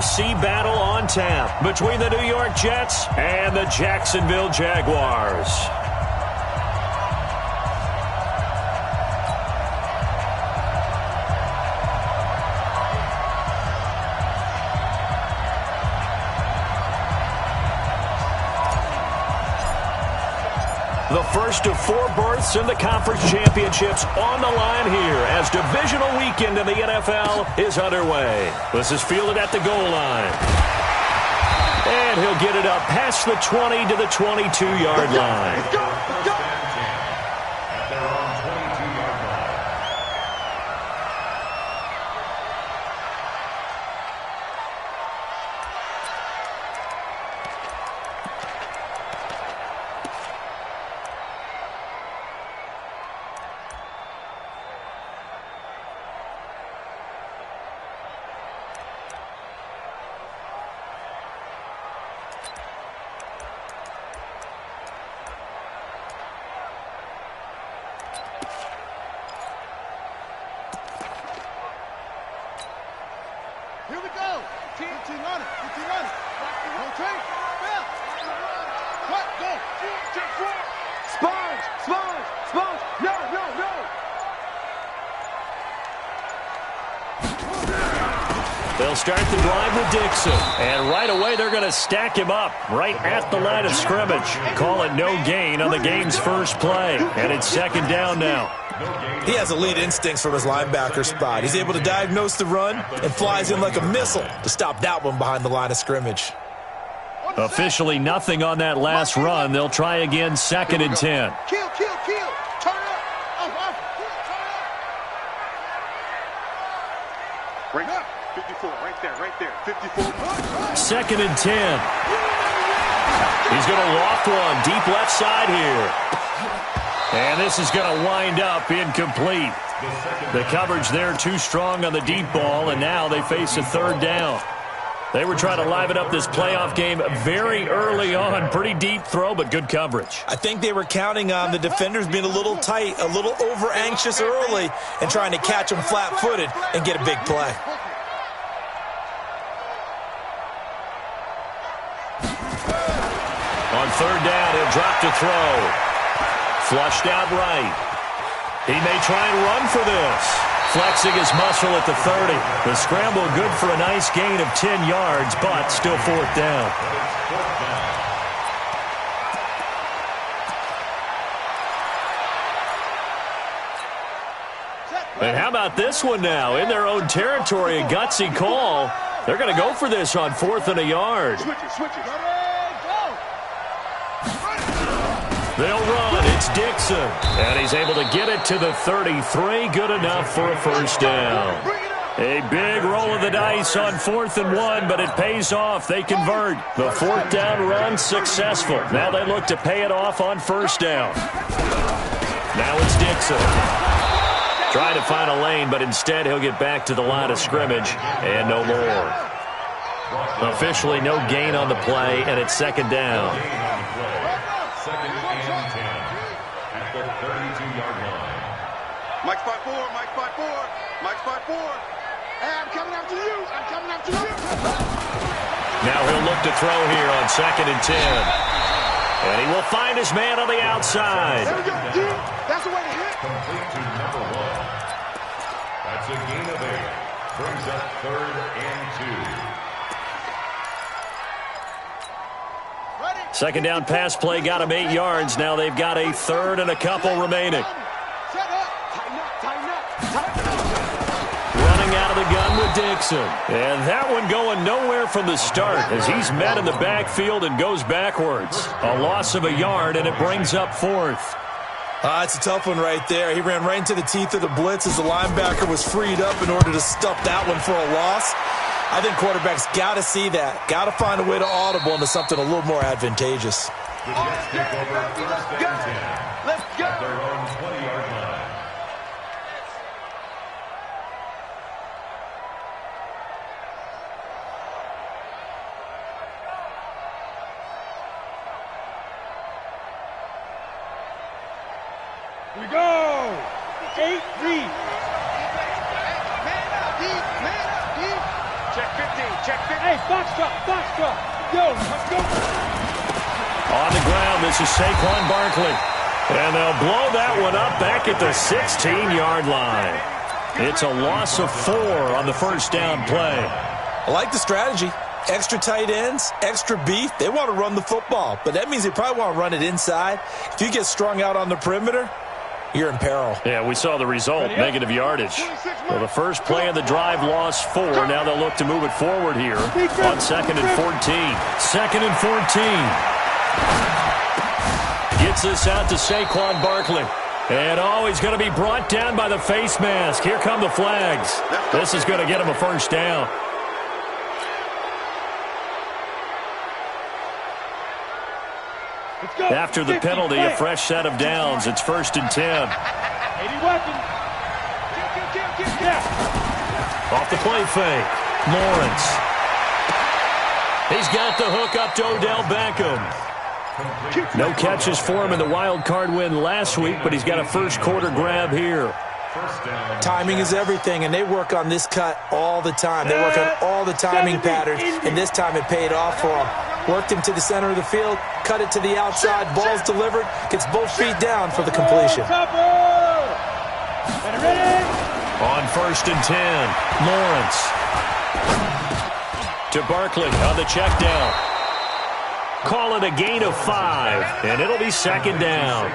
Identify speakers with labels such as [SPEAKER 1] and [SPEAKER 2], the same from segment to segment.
[SPEAKER 1] AFC battle on tap between the New York Jets and the Jacksonville Jaguars. The first of 4 berths in the conference championships on the line here as divisional weekend in the NFL is underway. This is fielded at the goal line. And he'll get it up past the 20 to the 22-yard line.
[SPEAKER 2] Let's go. At their own 22-yard line.
[SPEAKER 3] Here we go. 15 on it. 15 on it. Rotate. Bell. What? Go. Sponge. No.
[SPEAKER 1] They'll start the drive with Dixon. And right away, they're going to stack him up right at the line of scrimmage. Call it no gain on the game's first play. And it's second down now.
[SPEAKER 4] He has elite instincts from his linebacker spot. He's able to diagnose the run and flies in like a missile to stop that one behind the line of scrimmage.
[SPEAKER 1] Officially nothing on that last run. They'll try again, second and 10.
[SPEAKER 3] Kill. Turn up.
[SPEAKER 5] Right up. 54, right there. 54.
[SPEAKER 1] Second and 10. He's going to loft one deep left side here. And this is going to wind up incomplete. The coverage there too strong on the deep ball, and now they face a third down. They were trying to liven up this playoff game very early on. Pretty deep throw, but good coverage.
[SPEAKER 4] I think they were counting on the defenders being a little tight, a little over-anxious early, and trying to catch them flat-footed and get a big play.
[SPEAKER 1] On third down, he'll drop to throw. Flushed out right. He may try and run for this. Flexing his muscle at the 30. The scramble good for a nice gain of 10 yards, but still fourth down. And how about this one now? In their own territory, a gutsy call. They're going to go for this on 4th and a yard.
[SPEAKER 3] Switch it.
[SPEAKER 1] They'll run. It's Dixon. And he's able to get it to the 33. Good enough for a first down. A big roll of the dice on 4th and 1, but it pays off. They convert. The 4th down run successful. Now they look to pay it off on first down. Now it's Dixon. Trying to find a lane, but instead he'll get back to the line of scrimmage and no more. Officially no gain on the play, and it's second down.
[SPEAKER 2] Second and 10 at the 32-yard line.
[SPEAKER 5] Mike spot 4.
[SPEAKER 3] Hey, I'm coming after you.
[SPEAKER 1] Now he'll look to throw here on second and 10. And he will find his man on the outside.
[SPEAKER 3] There we go. That's the way to hit.
[SPEAKER 2] Complete to number 1. That's a gain of 8. Brings up 3rd and 2.
[SPEAKER 1] Second down pass play got him 8 yards. Now they've got a third and a couple remaining. Running out of the gun with Dixon. And that one going nowhere from the start as he's met in the backfield and goes backwards. A loss of a yard, and it brings up 4th.
[SPEAKER 4] It's a tough one right there. He ran right into the teeth of the blitz as the linebacker was freed up in order to stuff that one for a loss. I think quarterbacks got to see that. Got to find a way to audible into something a little more advantageous.
[SPEAKER 2] The Jets take over 1st and 10 at their own 20-yard line.
[SPEAKER 3] Here we go. 8-3.
[SPEAKER 5] Check 15.
[SPEAKER 3] Hey, box drop. Yo, let's go.
[SPEAKER 1] On the ground, this is Saquon Barkley. And they'll blow that one up back at the 16-yard line. It's a loss of 4 on the first down play.
[SPEAKER 4] I like the strategy. Extra tight ends, extra beef. They want to run the football, but that means they probably want to run it inside. If you get strung out on the perimeter, you're in peril.
[SPEAKER 1] Yeah, we saw the result, negative yardage. Well, the first play of the drive lost 4. Now they'll look to move it forward here on 2nd and 14. 2nd and 14. Gets this out to Saquon Barkley. And he's going to be brought down by the face mask. Here come the flags. This is going to get him a first down. After the penalty, a fresh set of downs. It's 1st and 10. Off the play fake. Lawrence. He's got the hook up to Odell Beckham. No catches for him in the wild card win last week, but he's got a first quarter grab here.
[SPEAKER 4] Timing is everything, and they work on this cut all the time. They work on all the timing patterns, and this time it paid off for them. Worked him to the center of the field, cut it to the outside, ball's delivered, gets both feet down for the completion.
[SPEAKER 1] On 1st and 10, Lawrence. To Barkley on the check down. Call it a gain of 5, and it'll be 2nd down.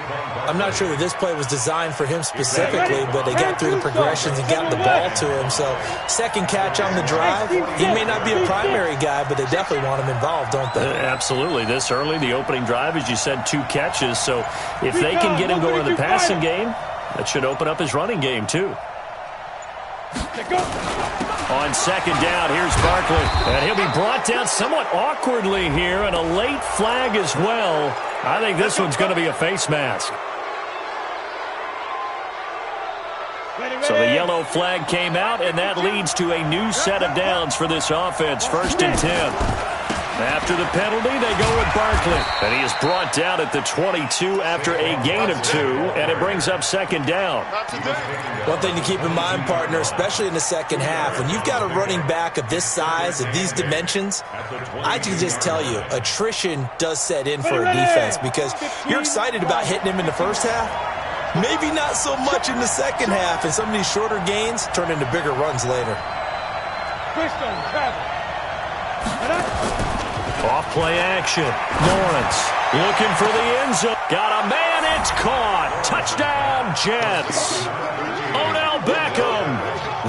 [SPEAKER 4] I'm not sure that this play was designed for him specifically, but they got through the progressions and got the ball to him. So, second catch on the drive. He may not be a primary guy, but they definitely want him involved, don't they?
[SPEAKER 1] Absolutely. This early, the opening drive, as you said, 2 catches. So, if they can get him going in the passing game, that should open up his running game, too. On 2nd down, here's Barkley. And he'll be brought down somewhat awkwardly here, and a late flag as well. I think this one's going to be a face mask. So the yellow flag came out, and that leads to a new set of downs for this offense. 1st and 10. After the penalty, they go with Barkley. And he is brought down at the 22 after a gain of 2, and it brings up 2nd down.
[SPEAKER 4] One thing to keep in mind, partner, especially in the second half, when you've got a running back of this size, of these dimensions, I can just tell you, attrition does set in for a defense because you're excited about hitting him in the first half. Maybe not so much in the second half, and some of these shorter gains turn into bigger runs later.
[SPEAKER 1] Off play action. Lawrence looking for the end zone. Got a man. It's caught. Touchdown, Jets. Odell Beckham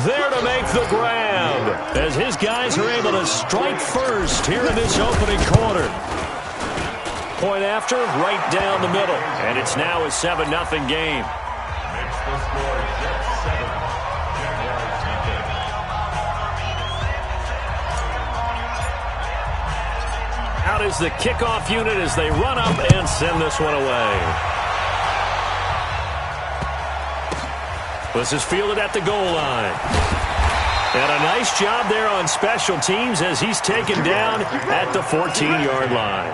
[SPEAKER 1] there to make the grab as his guys are able to strike first here in this opening quarter. Point after, right down the middle. And it's now a 7-0 game.
[SPEAKER 2] Makes the score Jets 7, Jaguars nothing.
[SPEAKER 1] Out is the kickoff unit as they run up and send this one away. This is fielded at the goal line. And a nice job there on special teams as he's taken down at the 14-yard line.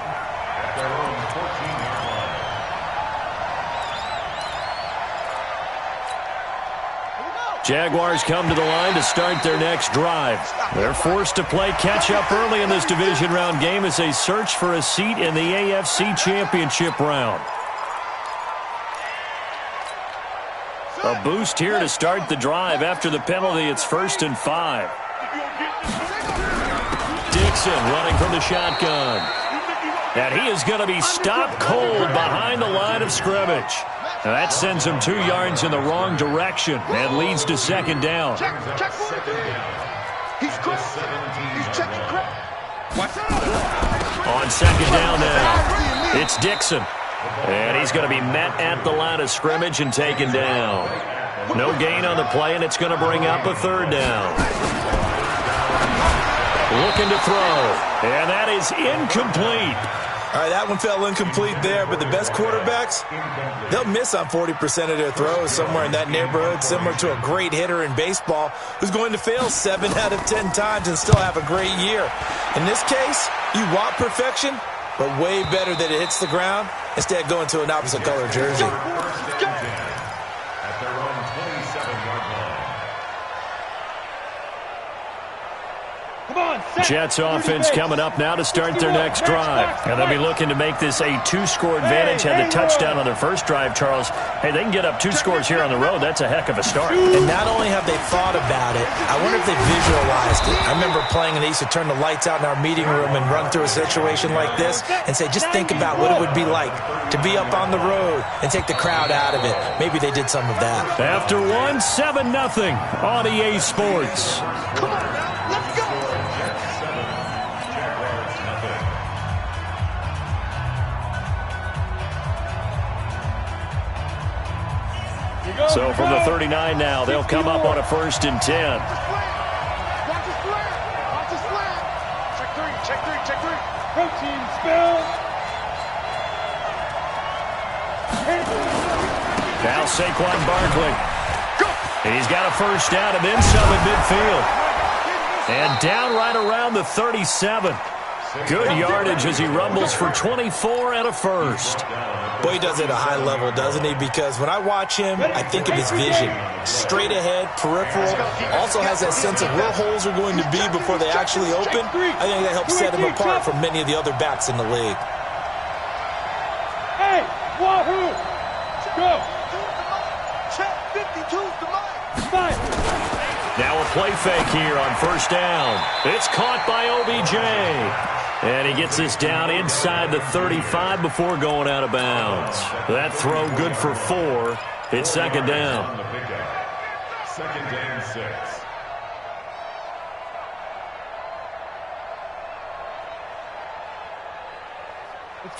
[SPEAKER 2] At their own 14-yard line.
[SPEAKER 1] Jaguars come to the line to start their next drive. They're forced to play catch-up early in this division round game as they search for a seat in the AFC Championship round. A boost here to start the drive. After the penalty, it's 1st and 5. Dixon running from the shotgun. And he is going to be stopped cold behind the line of scrimmage. Now that sends him 2 yards in the wrong direction and leads to 2nd down.
[SPEAKER 3] Check. He's checking crap.
[SPEAKER 1] On 2nd down now, it's Dixon. And he's going to be met at the line of scrimmage and taken down. No gain on the play, and it's going to bring up a 3rd down. Looking to throw, and that is incomplete.
[SPEAKER 4] All right, that one fell incomplete there, but the best quarterbacks, they'll miss on 40% of their throws somewhere in that neighborhood, similar to a great hitter in baseball who's going to fail 7 out of 10 times and still have a great year. In this case, you want perfection, but way better that it hits the ground instead of going to an opposite color jersey.
[SPEAKER 2] At their own 27-yard line.
[SPEAKER 3] Come on,
[SPEAKER 1] Jets offense coming up now to start their next drive. And they'll be looking to make this a two-score advantage. Had the touchdown on their first drive, Charles. Hey, they can get up 2 scores here on the road. That's a heck of a start.
[SPEAKER 4] And not only have they thought about it, I wonder if they visualized it. I remember playing and they used to turn the lights out in our meeting room and run through a situation like this and say, just think about what it would be like to be up on the road and take the crowd out of it. Maybe they did some of that.
[SPEAKER 1] After 7-0 on EA Sports.
[SPEAKER 3] Come on now, let's go.
[SPEAKER 1] So from the 39 now, they'll come up on a 1st and 10.
[SPEAKER 3] Watch his slant. Watch his slant. Check three.
[SPEAKER 6] Protein spill.
[SPEAKER 1] Now Saquon Barkley. He's got a 1st down and then some at midfield. And down right around the 37. Good yardage as he rumbles for 24 and a 1st.
[SPEAKER 4] Boy, he does it at a high level, doesn't he? Because when I watch him, I think of his vision. Straight ahead, peripheral. Also has that sense of where holes are going to be before they actually open. I think that helps set him apart from many of the other backs in the league.
[SPEAKER 6] Hey, wahoo! Go!
[SPEAKER 3] Check 52's the line.
[SPEAKER 6] Five.
[SPEAKER 1] Now a play fake here on 1st down. It's caught by OBJ. And he gets this down inside the 35 before going out of bounds. That throw good for 4. It's 2nd down.
[SPEAKER 2] 2nd and 6.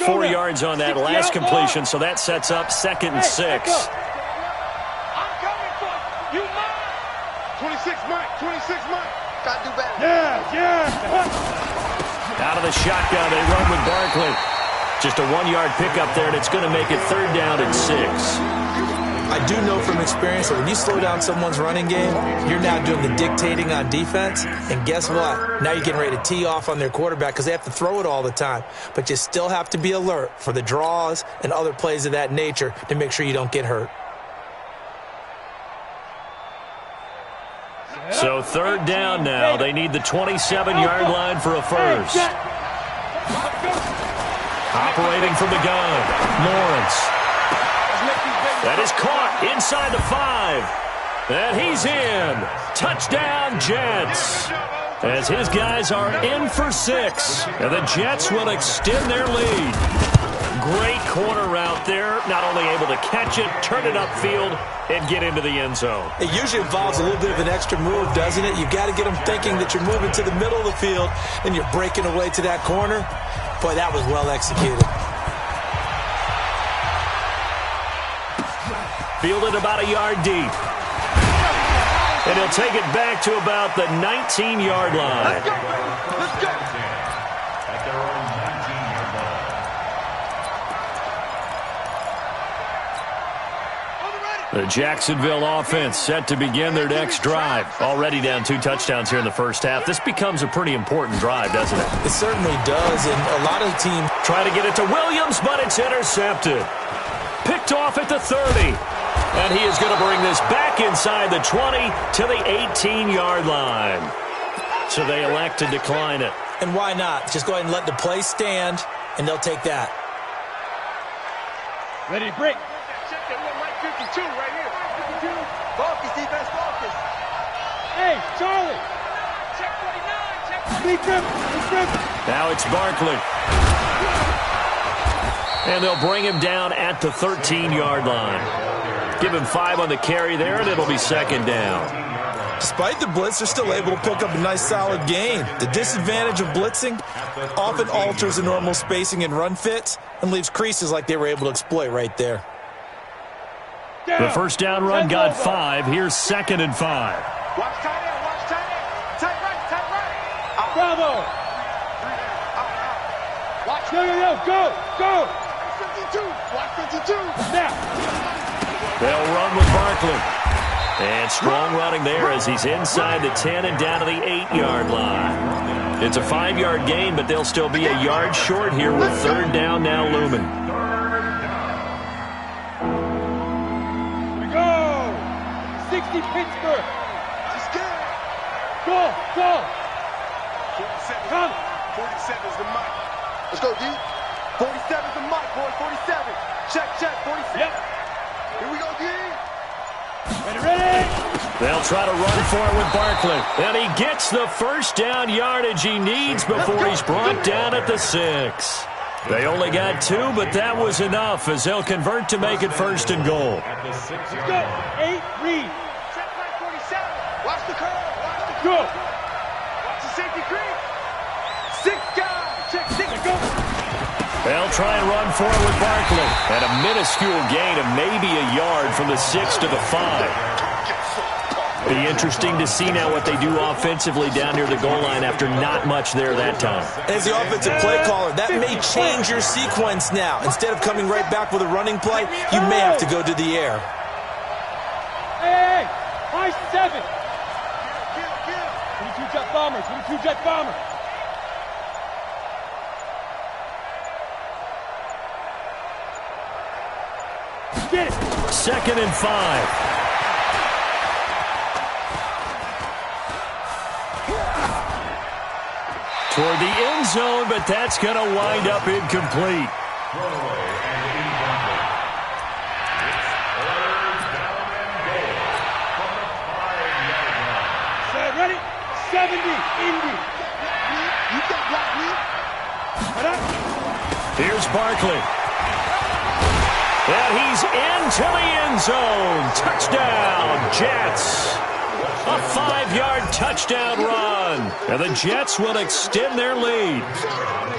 [SPEAKER 1] 4 yards on that last completion, so that sets up 2nd and 6.
[SPEAKER 3] I'm coming for you, Mike. 26 Mike. Gotta do better.
[SPEAKER 6] Yeah.
[SPEAKER 1] Out of the shotgun, they run with Barkley. Just a 1-yard pickup there, and it's going to make it 3rd down and 6.
[SPEAKER 4] I do know from experience that when you slow down someone's running game, you're now doing the dictating on defense. And guess what? Now you're getting ready to tee off on their quarterback because they have to throw it all the time. But you still have to be alert for the draws and other plays of that nature to make sure you don't get hurt.
[SPEAKER 1] So 3rd down now. They need the 27-yard line for a 1st. Operating from the gun, Lawrence. That is caught inside the 5. And he's in. Touchdown, Jets. As his guys are in for 6. And the Jets will extend their lead. Great corner route there. Not only able to catch it, turn it upfield, and get into the end zone.
[SPEAKER 4] It usually involves a little bit of an extra move, doesn't it? You've got to get them thinking that you're moving to the middle of the field and you're breaking away to that corner. Boy, that was well executed.
[SPEAKER 1] Fielded about a yard deep. And he'll take it back to about the 19-yard line.
[SPEAKER 3] Let's go.
[SPEAKER 2] At their own 19-yard line.
[SPEAKER 1] The Jacksonville offense set to begin their next drive. Already down 2 touchdowns here in the first half. This becomes a pretty important drive, doesn't it?
[SPEAKER 4] It certainly does, and a lot of the teams
[SPEAKER 1] try to get it to Williams, but it's intercepted. Picked off at the 30. And he is going to bring this back inside the 20 to the 18-yard line. So they elect to decline it.
[SPEAKER 4] And why not? Just go ahead and let the play stand, and they'll take that.
[SPEAKER 6] Ready to break.
[SPEAKER 3] Check that one, Mike 52 right here. 52. Focus, defense, focus.
[SPEAKER 6] Hey, Charlie.
[SPEAKER 3] Check 49. Check 49.
[SPEAKER 6] Sneak them.
[SPEAKER 1] Now it's Barkley. And they'll bring him down at the 13-yard line. Give him 5 on the carry there, and it'll be 2nd down.
[SPEAKER 4] Despite the blitz, they're still able to pick up a nice solid gain. The disadvantage of blitzing often alters the normal spacing and run fits and leaves creases like they were able to exploit right there.
[SPEAKER 1] The first down run got 5. Here's 2nd and 5.
[SPEAKER 3] Watch tight end, watch tight end. Tight right.
[SPEAKER 6] Bravo.
[SPEAKER 3] Watch.
[SPEAKER 6] Go.
[SPEAKER 3] 52. Watch 52.
[SPEAKER 6] Now.
[SPEAKER 1] They'll run with Barkley. And strong running there as he's inside the 10 and down to the 8-yard line. It's a 5-yard gain, but they'll still be a yard short here with 3rd down now looming.
[SPEAKER 6] Here we go. 60 Pittsburgh.
[SPEAKER 3] Let's get it.
[SPEAKER 6] Go. Come.
[SPEAKER 5] 47's the mic.
[SPEAKER 3] Let's go, D.
[SPEAKER 5] 47's the mic, boy. 47. Check, 47.
[SPEAKER 6] Yep.
[SPEAKER 3] Here we go, D.
[SPEAKER 6] Ready.
[SPEAKER 1] They'll try to run for it with Barkley. And he gets the first down yardage he needs before he's brought down at the 6. They only got 2, but that was enough as they'll convert to make it first and goal.
[SPEAKER 6] Let's go. 8, read.
[SPEAKER 5] Check back 47. Watch the curve. Watch the
[SPEAKER 6] Go.
[SPEAKER 5] Watch the safety creep. 6 guys. Check 6.
[SPEAKER 6] Go.
[SPEAKER 1] They'll try and run for it with Barkley. And a minuscule gain of maybe a yard from the 6 to the 5. Be interesting to see now what they do offensively down near the goal line after not much there that time.
[SPEAKER 4] As the offensive play caller, that may change your sequence now. Instead of coming right back with a running play, you may have to go to the air.
[SPEAKER 6] Hey, high 7. 22 jet bombers. 22 jet bombers. Get it.
[SPEAKER 1] 2nd and 5. Toward the end zone, but that's going to wind up incomplete.
[SPEAKER 2] Throwaway and incomplete. It's 3rd down and goal from the 5-yard line.
[SPEAKER 6] Set, ready? 70, Indy.
[SPEAKER 3] You got block, lead.
[SPEAKER 6] Right up.
[SPEAKER 1] Here's Barkley. And he's into the end zone. Touchdown, Jets. A 5-yard touchdown run. And the Jets will extend their lead.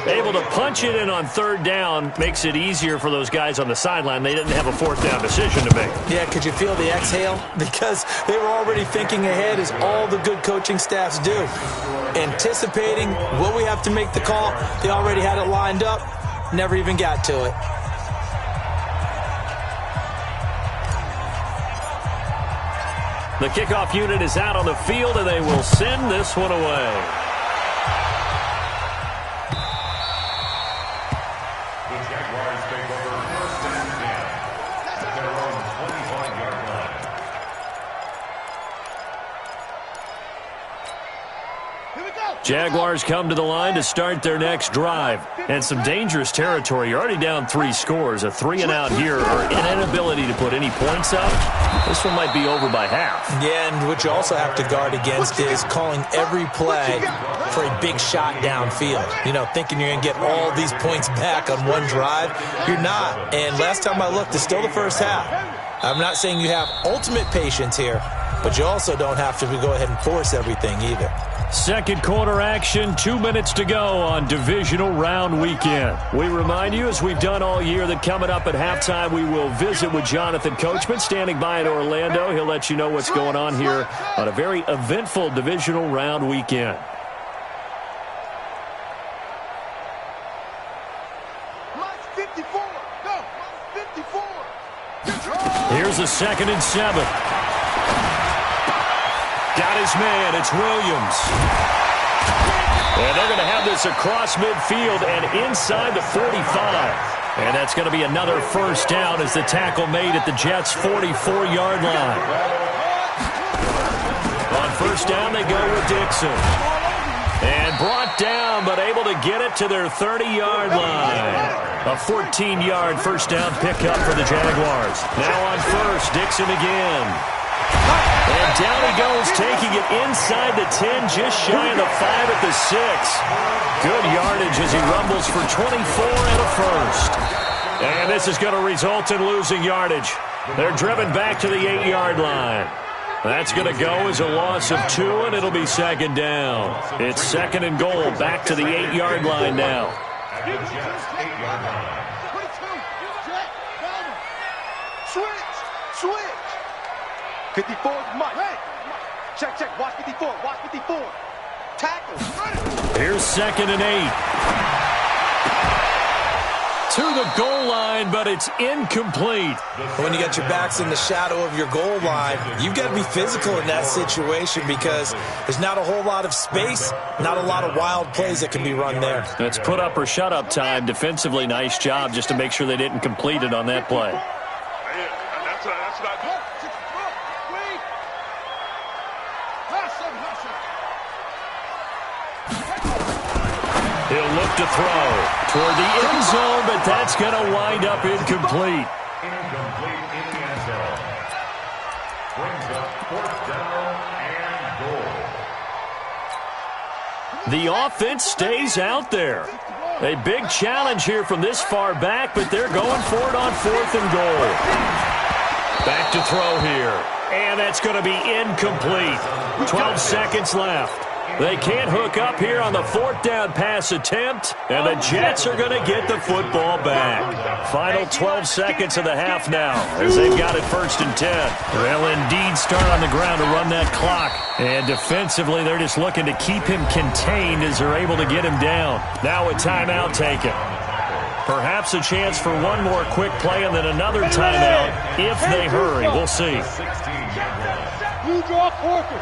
[SPEAKER 1] Able to punch it in on 3rd down makes it easier for those guys on the sideline. They didn't have a 4th down decision to make.
[SPEAKER 4] Yeah, could you feel the exhale? Because they were already thinking ahead, as all the good coaching staffs do. Anticipating, will we have to make the call? They already had it lined up. Never even got to it.
[SPEAKER 1] The kickoff unit is out on the field, and they will send this one away.
[SPEAKER 2] The Jaguars take over 1st and 10 at their own 25-yard line.
[SPEAKER 3] Here we go.
[SPEAKER 1] Jaguars come to the line to start their next drive. And some dangerous territory. You're already down 3 scores. A 3-and-out here, or an inability to put any points up. This one might be over by half.
[SPEAKER 4] Yeah, and what you also have to guard against is calling every play for a big shot downfield. You know, thinking you're going to get all these points back on one drive. You're not. And last time I looked, it's still the first half. I'm not saying you have ultimate patience here, but you also don't have to go ahead and force everything either.
[SPEAKER 1] Second quarter action, 2 minutes to go on divisional round weekend. We remind you, as we've done all year, that coming up at halftime, we will visit with Jonathan Coachman, standing by in Orlando. He'll let you know what's going on here on a very eventful divisional round weekend.
[SPEAKER 5] Mike's 54. Go. Mike's 54.
[SPEAKER 1] Here's a 2nd and 7. Got his man. It's Williams. And they're going to have this across midfield and inside the 45. And that's going to be another first down as the tackle made at the Jets' 44-yard line. On first down, they go with Dixon. And brought down, but able to get it to their 30-yard line. A 14-yard first down pickup for the Jaguars. Now on first, Dixon again. And down he goes, taking it inside the 10, just shy of the 5 at the 6. Good yardage as he rumbles for 24 and a first. And this is going to result in losing yardage. They're driven back to the 8-yard line. That's going to go as a loss of 2, and it'll be 2nd down. It's 2nd and goal, back to the 8-yard line now.
[SPEAKER 2] At the Jets' 8-yard line.
[SPEAKER 3] 22.
[SPEAKER 5] Switch. 54 is Mike. Check. Watch 54. Watch 54. Tackle.
[SPEAKER 1] Here's 2nd and 8. To the goal line, but it's incomplete.
[SPEAKER 4] When you got your backs in the shadow of your goal line, you've got to be physical in that situation because there's not a whole lot of space, not a lot of wild plays that can be run there.
[SPEAKER 1] It's put up or shut up time. Defensively, nice job just to make sure they didn't complete it on that play.
[SPEAKER 6] That's what I do.
[SPEAKER 1] He'll look to throw toward the end zone, but that's going to wind up incomplete.
[SPEAKER 2] Incomplete in the end zone. Brings up 4th down and goal.
[SPEAKER 1] The offense stays out there. A big challenge here from this far back, but they're going for it on 4th and goal. Back to throw here. And that's going to be incomplete. 12 seconds left. They can't hook up here on the 4th down pass attempt, and the Jets are going to get the football back. Final 12 seconds of the half now as they've got it 1st and 10. They'll indeed start on the ground to run that clock. And defensively, they're just looking to keep him contained as they're able to get him down. Now a timeout taken. Perhaps a chance for one more quick play and then another timeout if they hurry. We'll see.
[SPEAKER 6] You draw quarter.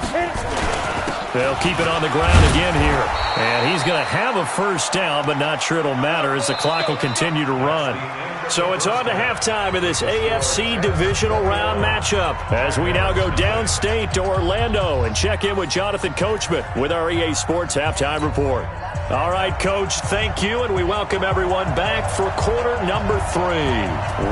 [SPEAKER 1] They'll keep it on the ground again here. And he's going to have a 1st down, but not sure it'll matter as the clock will continue to run. So it's on to halftime of this AFC divisional round matchup as we now go downstate to Orlando and check in with Jonathan Coachman with our EA Sports Halftime Report. All right, Coach, thank you, and we welcome everyone back for quarter number 3.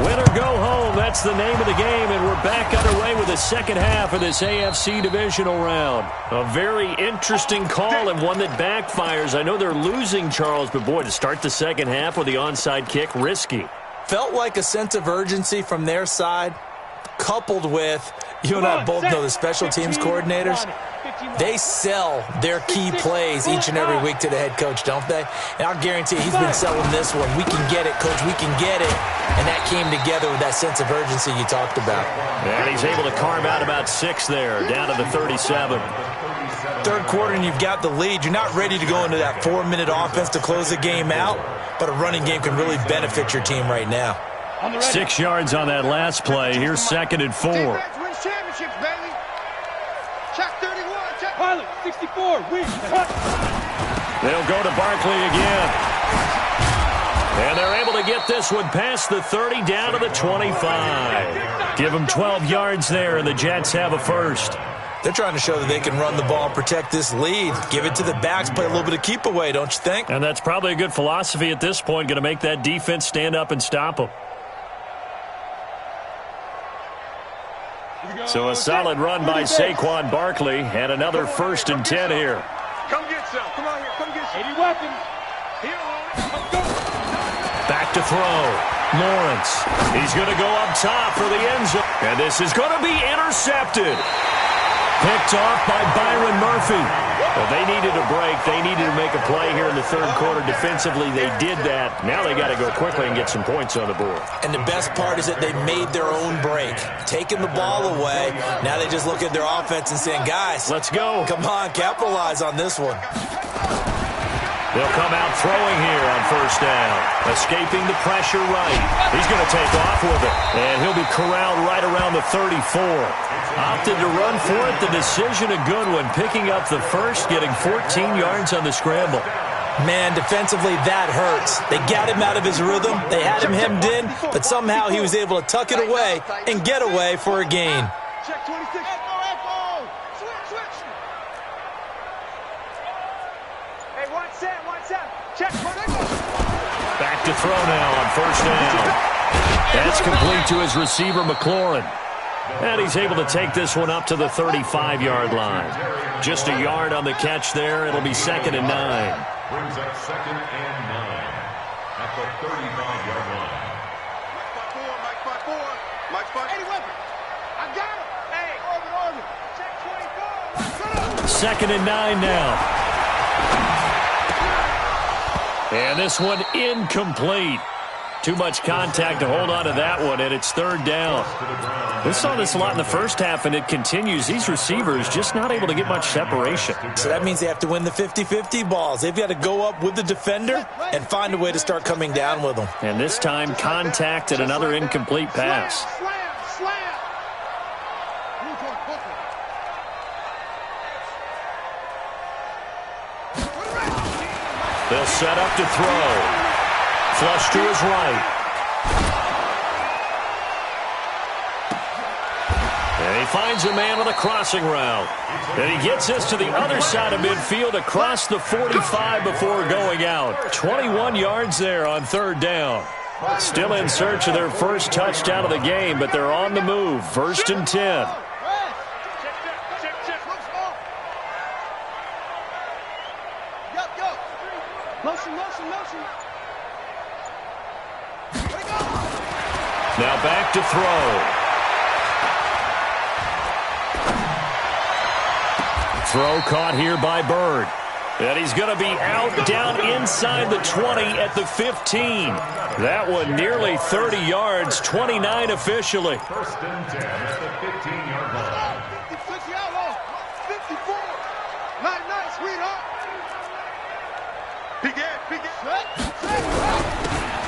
[SPEAKER 1] Win or go home, that's the name of the game, and we're back underway with the second half of this AFC divisional round. A very interesting call and one that backfires. I know they're losing, Charles, but boy, to start the second half with the onside kick, risky.
[SPEAKER 4] Felt like a sense of urgency from their side, coupled with, you and I both know the special teams coordinators, they sell their key plays each and every week to the head coach, don't they? And I'll guarantee he's been selling this one. We can get it, Coach, we can get it. And that came together with that sense of urgency you talked about.
[SPEAKER 1] And he's able to carve out about 6 there, down to the 37.
[SPEAKER 4] Third quarter and you've got the lead. You're not ready to go into that 4-minute offense to close the game out, but a running game can really benefit your team right now.
[SPEAKER 1] 6 yards on that last play. Here's 2nd and 4.
[SPEAKER 3] Wins championships, baby. Check 31. Check.
[SPEAKER 6] Pilot, 64. Win. Cut.
[SPEAKER 1] They'll go to Barkley again. And they're able to get this one past the 30 down to the 25. Give them 12 yards there, and the Jets have a 1st.
[SPEAKER 4] They're trying to show that they can run the ball and protect this lead. Give it to the backs, play a little bit of keep away, don't you think?
[SPEAKER 1] And that's probably a good philosophy at this point, going to make that defense stand up and stop them. So a solid run by Saquon Barkley and another 1st and 10 here.
[SPEAKER 5] Come get some. Come on here. Come get some.
[SPEAKER 6] 80 weapons.
[SPEAKER 5] Here, let's go.
[SPEAKER 1] Back to throw. Lawrence. He's going to go up top for the end zone. And this is going to be intercepted. Picked off by Byron Murphy. Well, they needed a break. They needed to make a play here in the third quarter. Defensively, they did that. Now they got to go quickly and get some points on the board.
[SPEAKER 4] And the best part is that they made their own break. Taking the ball away. Now they just look at their offense and saying, guys,
[SPEAKER 1] let's go.
[SPEAKER 4] Come on, capitalize on this one.
[SPEAKER 1] They'll come out throwing here on 1st down. Escaping the pressure right. He's going to take off with it. And he'll be corralled right around the 34. Opted to run for it. The decision a good one. Picking up the 1st, getting 14 yards on the scramble.
[SPEAKER 4] Man, defensively, that hurts. They got him out of his rhythm. They had him hemmed in, but somehow he was able to tuck it away and get away for a gain.
[SPEAKER 3] Check 26. Echo. Switch.
[SPEAKER 5] Hey, one set. Check.
[SPEAKER 1] Back to throw now on 1st down. That's complete to his receiver, McLaurin. And he's able to take this one up to the 35-yard line. Just a yard on the catch there. It'll be 2nd and 9.
[SPEAKER 2] Brings up 2nd and 9 at the 35-yard line.
[SPEAKER 3] Mike 5. 80 weapons. I got him. Hey, orbit. Check 24.
[SPEAKER 1] 2nd and 9 now. And this one incomplete. Too much contact to hold on to that one, and it's 3rd down. We saw this a lot in the first half, and it continues. These receivers just not able to get much separation.
[SPEAKER 4] So that means they have to win the 50-50 balls. They've got to go up with the defender and find a way to start coming down with them.
[SPEAKER 1] And this time, contact and another incomplete pass.
[SPEAKER 3] Slam.
[SPEAKER 1] They'll set up to throw. Flush to his right. And he finds a man on the crossing route. And he gets this to the other side of midfield across the 45 before going out. 21 yards there on third down. Still in search of their first touchdown of the game, but they're on the move. 1st and 10. Now back to throw. Throw caught here by Bird. And he's going to be out down inside the 20 at the 15. That one nearly 30 yards, 29 officially.
[SPEAKER 2] 1st and 10 at the 15-yard line.
[SPEAKER 3] 50 outlaw. 54. Night, sweetheart. Pick it.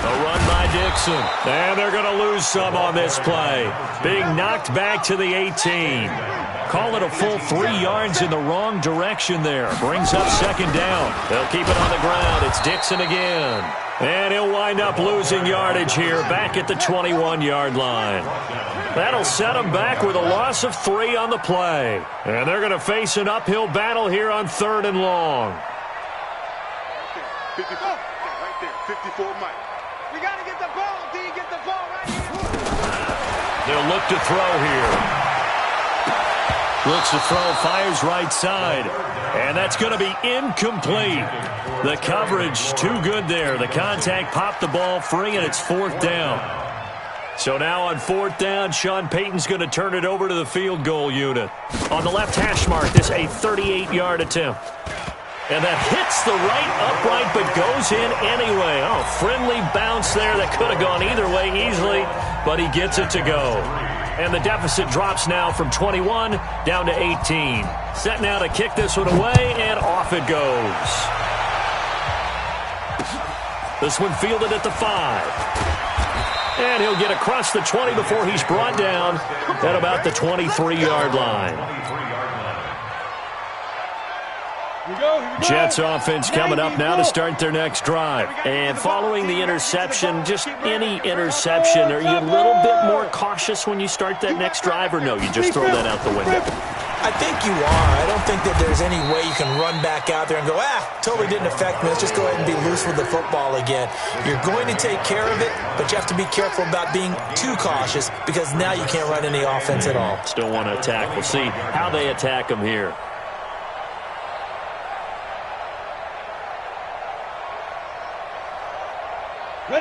[SPEAKER 1] A run by Dixon. And they're going to lose some on this play. Being knocked back to the 18. Call it a full 3 yards in the wrong direction there. Brings up 2nd down. They'll keep it on the ground. It's Dixon again. And he'll wind up losing yardage here back at the 21-yard line. That'll set them back with a loss of 3 on the play. And they're going to face an uphill battle here on 3rd and long.
[SPEAKER 3] 54. Right there. 54 Mike. We got to get the ball, D. Get the ball right here.
[SPEAKER 1] They'll look to throw here. Looks to throw, fires right side. And that's going to be incomplete. The coverage too good there. The contact popped the ball free, and it's 4th down. So now on 4th down, Sean Payton's going to turn it over to the field goal unit. On the left hash mark, this a 38-yard attempt. And that hits the right upright but goes in anyway. Oh, friendly bounce there that could have gone either way easily, but he gets it to go. And the deficit drops now from 21 down to 18. Set now to kick this one away, and off it goes. This one fielded at the 5. And he'll get across the 20 before he's brought down at about the 23-yard line. Jets offense coming up now to start their next drive. And following the interception, just any interception, are you a little bit more cautious when you start that next drive, or no, you just throw that out the window?
[SPEAKER 4] I think you are. I don't think that there's any way you can run back out there and go, totally didn't affect me. Let's just go ahead and be loose with the football again. You're going to take care of it, but you have to be careful about being too cautious because now you can't run any offense at all.
[SPEAKER 1] Still want to attack. We'll see how they attack them here.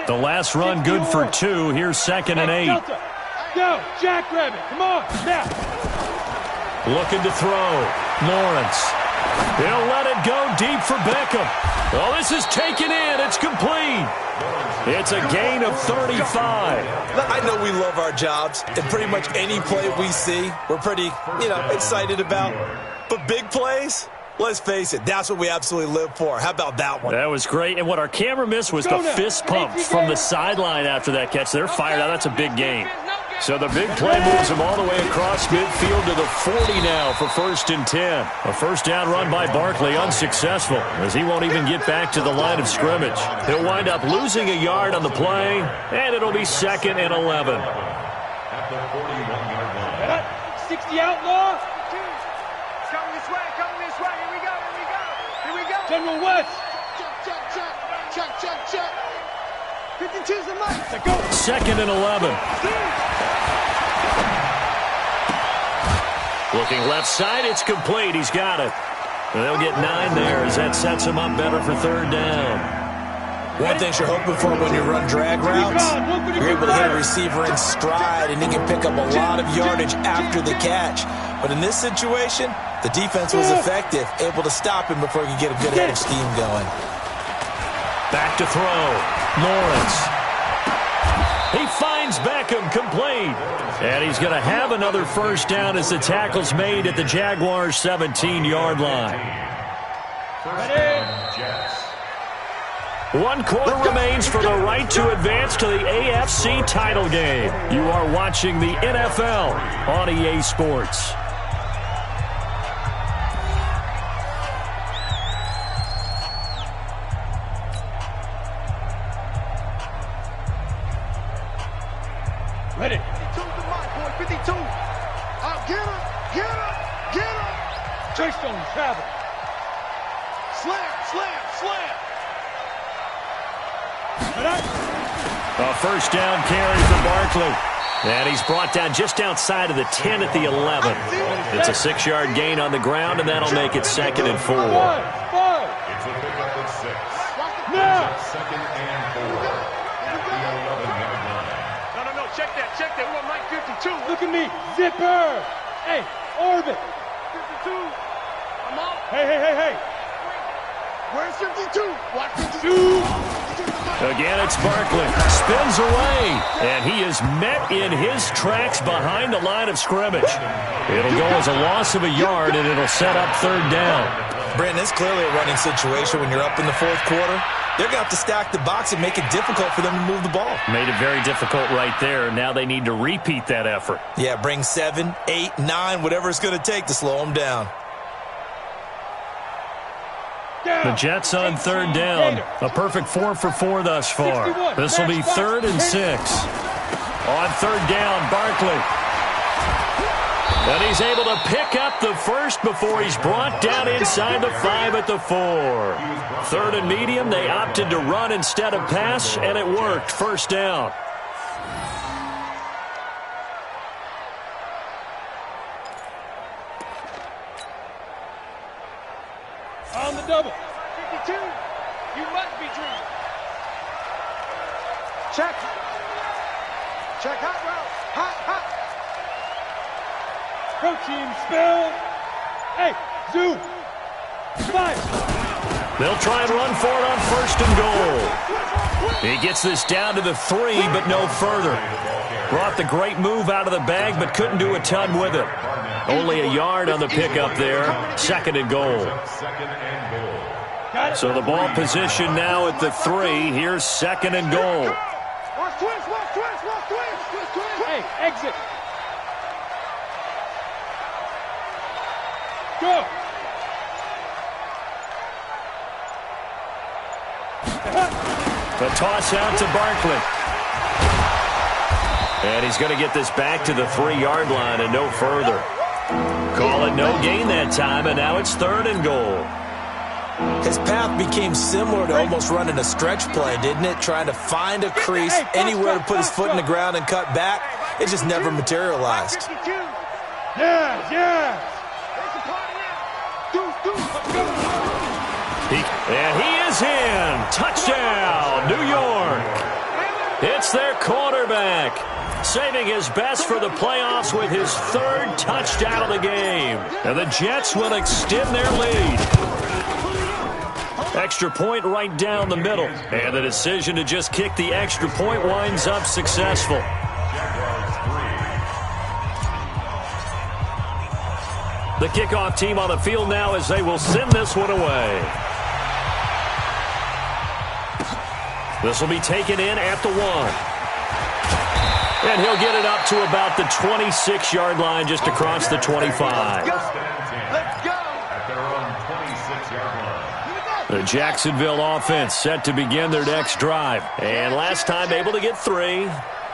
[SPEAKER 1] The last run good for 2. Here's 2nd and 8.
[SPEAKER 6] Go, Jackrabbit, come on, now.
[SPEAKER 1] Looking to throw. Lawrence. He'll let it go deep for Beckham. Oh, this is taken in. It's complete. It's a gain of 35.
[SPEAKER 4] I know we love our jobs, and pretty much any play we see, we're pretty, excited about. But big plays? Let's face it, that's what we absolutely live for. How about that one?
[SPEAKER 1] That was great. And what our camera missed was the fist pump from the sideline after that catch. They're fired out. That's a big gain. So the big play moves him all the way across midfield to the 40 now for 1st and 10. A first down run by Barkley, unsuccessful, as he won't even get back to the line of scrimmage. He'll wind up losing a yard on the play, and it'll be 2nd and 11.
[SPEAKER 2] At the 41-yard line.
[SPEAKER 6] 60 outlaw.
[SPEAKER 3] Coming this way. Here we go.
[SPEAKER 6] General West.
[SPEAKER 3] Check. 52's the mic.
[SPEAKER 6] Go.
[SPEAKER 1] 2nd and 11. Looking left side, it's complete. He's got it. And they'll get 9 there as that sets him up better for 3rd down.
[SPEAKER 4] One thing you're hoping for when you run drag routes, you're able to hit a receiver in stride, and he can pick up a lot of yardage after the catch. But in this situation, the defense was effective, able to stop him before he could get a good head of steam going.
[SPEAKER 1] Back to throw. Lawrence. He finds Beckham, complete. And he's going to have another first down as the tackle's made at the Jaguars' 17-yard line.
[SPEAKER 2] Jets.
[SPEAKER 1] 1 quarter remains for the right to advance to the AFC title game. You are watching the NFL on EA Sports.
[SPEAKER 6] Ready.
[SPEAKER 3] 52's the mic, boy. 52. Get him! Get him! Get him!
[SPEAKER 6] Chase on travel.
[SPEAKER 3] Slam! Slam! Slam!
[SPEAKER 1] A first down carry for Barkley. And he's brought down just outside of the 10 at the 11. It's a 6-yard gain on the ground, and that'll make it 2nd and 4.
[SPEAKER 2] It's a pickup at 6.
[SPEAKER 6] Now.
[SPEAKER 2] Second and 4 at the 11-yard line.
[SPEAKER 5] No. Check that. We want Mike 52.
[SPEAKER 6] Look at me. Zipper. Hey, Orbit.
[SPEAKER 5] 52. I'm out.
[SPEAKER 6] Hey.
[SPEAKER 3] Where's 52? Watch 52.
[SPEAKER 1] Again, it's Barkley. Spins away, and he is met in his tracks behind the line of scrimmage. It'll go as a loss of a yard, and it'll set up 3rd down.
[SPEAKER 4] Brandon, it's clearly a running situation when you're up in the 4th quarter. They're going to have to stack the box and make it difficult for them to move the ball.
[SPEAKER 1] Made it very difficult right there. Now they need to repeat that effort.
[SPEAKER 4] Yeah, bring 7, 8, 9, whatever it's going to take to slow them down.
[SPEAKER 1] The Jets on 3rd down. A perfect 4 for 4 thus far. This will be 3rd and 6. On 3rd down, Barkley. And he's able to pick up the first before he's brought down inside the 5 at the 4. 3rd and medium, they opted to run instead of pass, and it worked. 1st down.
[SPEAKER 6] On the double.
[SPEAKER 5] 52. You must be dreaming. Check. Hot route. Hot.
[SPEAKER 6] Protein spill. Hey, Zoo. Fire.
[SPEAKER 1] They'll try and run for it on 1st and goal. He gets this down to the 3, but no further. Brought the great move out of the bag, but couldn't do a ton with it. Only a yard on the pickup there. 2nd and goal. So the ball position now at the 3. Here's 2nd and goal.
[SPEAKER 5] Watch twist.
[SPEAKER 6] Hey, exit. Go.
[SPEAKER 1] The toss out to Barkley. And he's going to get this back to the 3-yard line and no further. Call it no gain that time, and now it's 3rd and goal.
[SPEAKER 4] His path became similar to almost running a stretch play, didn't it? Trying to find a crease, anywhere to put his foot in the ground and cut back. It just never materialized.
[SPEAKER 6] Yes.
[SPEAKER 1] And he is in. Touchdown, New York. It's their quarterback, saving his best for the playoffs with his 3rd touchdown of the game. And the Jets will extend their lead. Extra point right down the middle. And the decision to just kick the extra point winds up successful. The kickoff team on the field now as they will send this one away. This will be taken in at the 1. And he'll get it up to about the 26-yard line just across the 25.
[SPEAKER 5] Let's go.
[SPEAKER 2] At their own 26-yard line.
[SPEAKER 1] The Jacksonville offense set to begin their next drive. And last time able to get 3.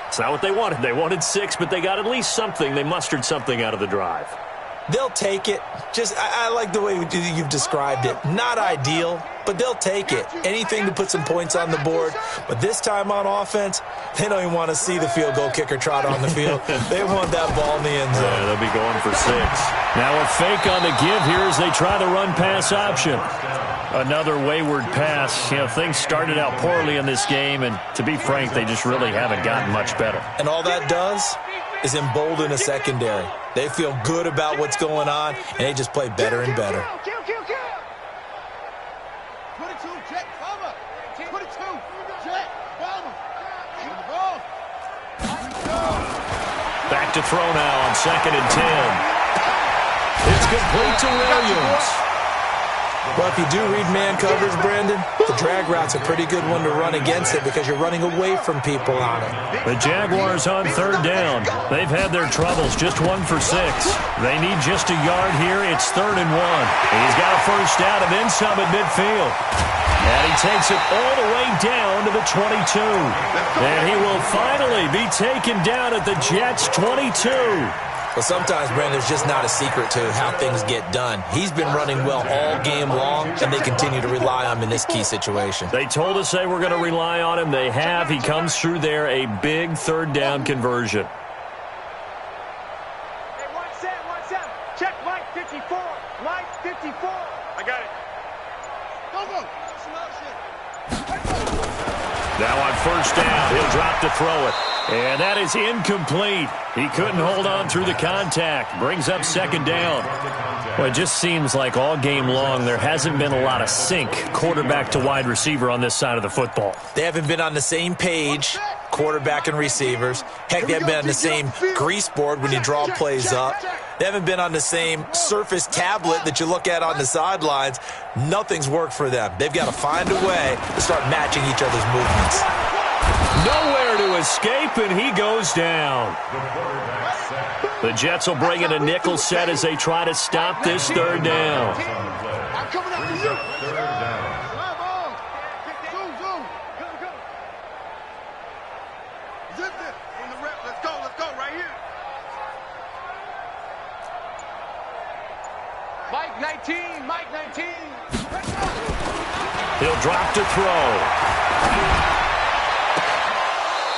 [SPEAKER 1] It's not what they wanted. They wanted 6, but they got at least something. They mustered something out of the drive.
[SPEAKER 4] They'll take it. I like the way you've described it. Not ideal, but they'll take it. Anything to put some points on the board. But this time on offense, they don't even want to see the field goal kicker trot on the field. They want that ball in the end zone.
[SPEAKER 1] Yeah, they'll be going for 6. Now a fake on the give here as they try the run-pass option. Another wayward pass. Things started out poorly in this game, and to be frank, they just really haven't gotten much better.
[SPEAKER 4] And all that does is embolden a secondary. They feel good about what's going on, and they just play better and better.
[SPEAKER 3] Kill. 22, Jet, cover. 22, Jet, cover. Give the ball.
[SPEAKER 1] Back to throw now on 2nd and 10. It's complete to Williams.
[SPEAKER 4] Well, if you do read man coverage, Brandon, the drag route's a pretty good one to run against it because you're running away from people on it.
[SPEAKER 1] The Jaguars on 3rd down. They've had their troubles, just 1 for 6. They need just a yard here. It's 3rd and 1. He's got a first down and then some at midfield. And he takes it all the way down to the 22. And he will finally be taken down at the Jets' 22.
[SPEAKER 4] Well, sometimes, Brandon, there's just not a secret to how things get done. He's been running well all game long, and they continue to rely on him in this key situation.
[SPEAKER 1] They told us they were going to rely on him. They have. He comes through there, a big third down conversion.
[SPEAKER 5] Hey, watch that. Check Mike 54. Mike 54. I got it.
[SPEAKER 3] Go.
[SPEAKER 1] Now on first down, he'll drop to throw it. And that is incomplete. He couldn't hold on through the contact. Brings up second down. Well, it just seems like all game long there hasn't been a lot of sync quarterback to wide receiver on this side of the football.
[SPEAKER 4] They haven't been on the same page, quarterback and receivers. Heck, they haven't been on the same grease board when you draw plays up. They haven't been on the same Surface tablet that you look at on the sidelines. Nothing's worked for them. They've got to find a way to start matching each other's movements.
[SPEAKER 1] Nowhere to escape, and he goes down. The Jets will bring in a nickel set as they try to stop this third down.
[SPEAKER 3] I'm coming after you. Zoom. Zip this. From the rep. Let's go right here.
[SPEAKER 5] Mike 19.
[SPEAKER 1] He'll drop to throw.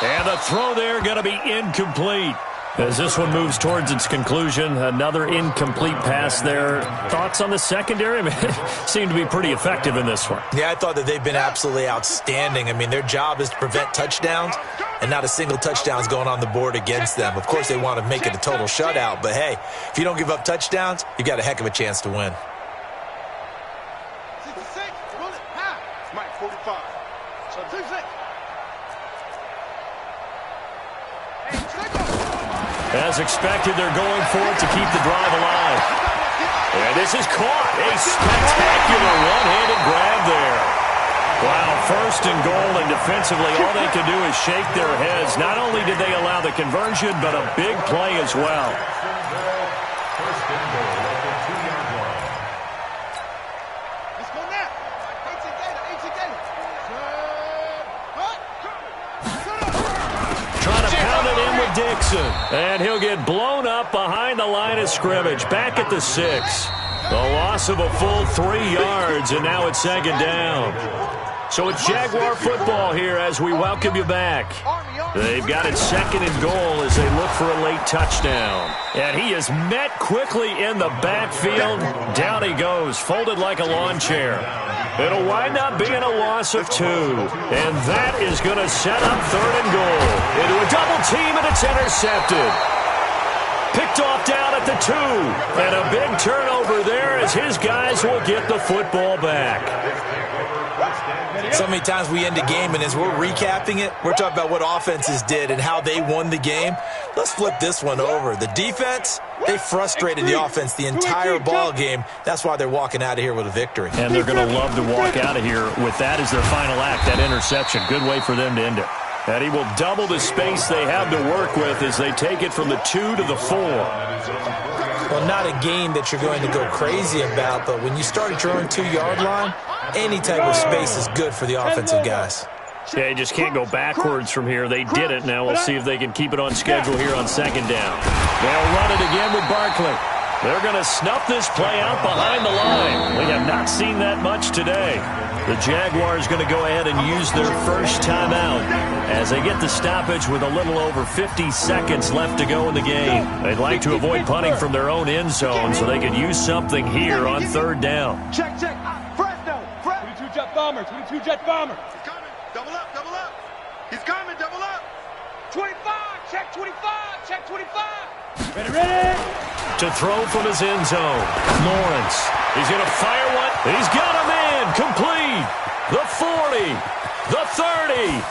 [SPEAKER 1] And the throw there going to be incomplete. As this one moves towards its conclusion, another incomplete pass there. Thoughts on the secondary? I mean, seem to be pretty effective in this one.
[SPEAKER 4] Yeah, I thought that they've been absolutely outstanding. I mean, their job is to prevent touchdowns, and not a single touchdown is going on the board against them. Of course, they want to make it a total shutout, but hey, if you don't give up touchdowns, you've got a heck of a chance to win.
[SPEAKER 3] 66. Roll it. High. It's Mike 45. So 66.
[SPEAKER 1] As expected, they're going for it to keep the drive alive. And this is caught. A spectacular one-handed grab there. Wow, first and goal, and defensively, all they can do is shake their heads. Not only did they allow the conversion, but a big play as well.
[SPEAKER 2] First and goal at the 2-yard line.
[SPEAKER 3] Let's go now. 18 Gator.
[SPEAKER 1] Trying to pound it in with Dixon. And he'll get blown up behind the line of scrimmage. Back at the 6. The loss of a full 3 yards, and now it's second down. So it's Jaguar football here as we welcome you back. They've got it second and goal as they look for a late touchdown. And he is met quickly in the backfield. Down he goes, folded like a lawn chair. It'll wind up being a loss of 2. And that is going to set up third and goal. Into a double team, and it's intercepted. Picked off down at the 2. And a big turnover there as his guys will get the football back.
[SPEAKER 4] So many times we end a game, and as we're recapping it, we're talking about what offenses did and how they won the game. Let's flip this one over. The defense, they frustrated the offense the entire ball game. That's why they're walking out of here with a victory.
[SPEAKER 1] And they're going to love to walk out of here with that as their final act, that interception. Good way for them to end it. And he will double the space they have to work with as they take it from the 2 to the 4.
[SPEAKER 4] Well, not a game that you're going to go crazy about, but when you start at your own 2-yard line, any type of space is good for the offensive guys.
[SPEAKER 1] Yeah, you just can't go backwards from here. They did it. Now we'll see if they can keep it on schedule here on second down. They'll run it again with Barkley. They're going to snuff this play out behind the line. We have not seen that much today. The Jaguars going to go ahead and use their first timeout as they get the stoppage with a little over 50 seconds left to go in the game. They'd like to avoid punting from their own end zone so they could use something here on third down.
[SPEAKER 5] Check. Fresno.
[SPEAKER 6] 22 Jet Bomber. 22 Jet Bomber.
[SPEAKER 3] He's coming. Double up. He's coming. Double up.
[SPEAKER 5] 25. Check 25. Check 25.
[SPEAKER 6] Ready.
[SPEAKER 1] To throw from his end zone. Lawrence. He's going to fire one. He's got him in. Complete. The 40. The 30.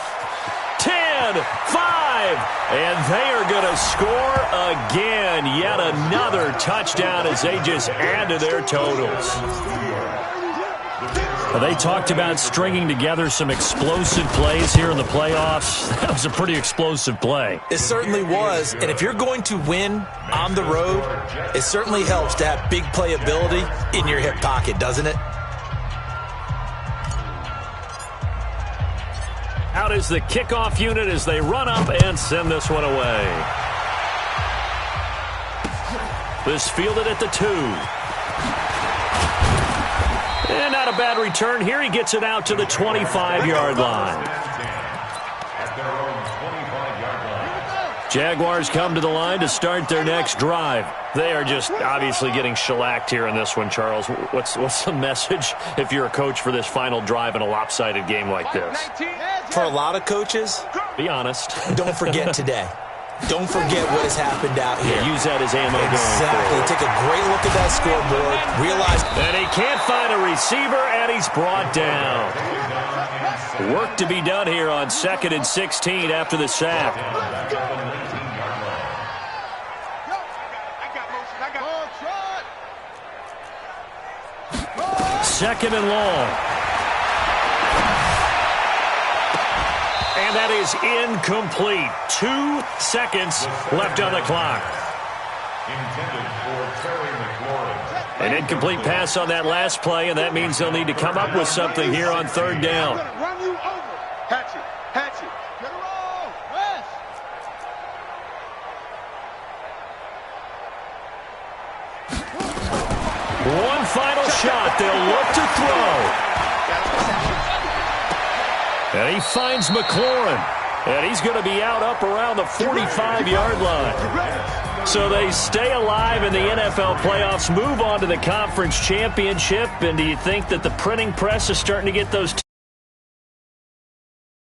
[SPEAKER 1] 10. 5. And they are going to score again. Yet another touchdown as they just add to their totals. They talked about stringing together some explosive plays here in the playoffs. That was a pretty explosive play.
[SPEAKER 4] It certainly was, and if you're going to win on the road, it certainly helps to have big playability in your hip pocket, doesn't it?
[SPEAKER 1] Out is the kickoff unit as they run up and send this one away. This fielded at the 2. And not a bad return here. He gets it out to the 25-yard line.
[SPEAKER 2] At their own 25-yard line.
[SPEAKER 1] Jaguars come to the line to start their next drive. They are just obviously getting shellacked here in this one, Charles. What's the message if you're a coach for this final drive in a lopsided game like this?
[SPEAKER 4] For a lot of coaches,
[SPEAKER 1] be honest.
[SPEAKER 4] don't forget today. Don't forget what has happened out here.
[SPEAKER 1] Use that as ammo.
[SPEAKER 4] Exactly. Take a great look at that scoreboard. Realize.
[SPEAKER 1] And he can't find a receiver, and he's brought down. Work to be done here on 2nd and 16 after the sack. Second and long. And that is incomplete. 2 seconds left on the clock.
[SPEAKER 2] Intended for Terry McLaurin.
[SPEAKER 1] An incomplete pass on that last play, and that means they'll need to come up with something here on 3rd down.
[SPEAKER 3] Run you over. Hatch it. Hatch it. Get her off. West.
[SPEAKER 1] One final shot. They'll look to throw. And he finds McLaurin. And he's going to be out up around the 45-yard line. So they stay alive in the NFL playoffs, move on to the conference championship. And do you think that the printing press is starting to get those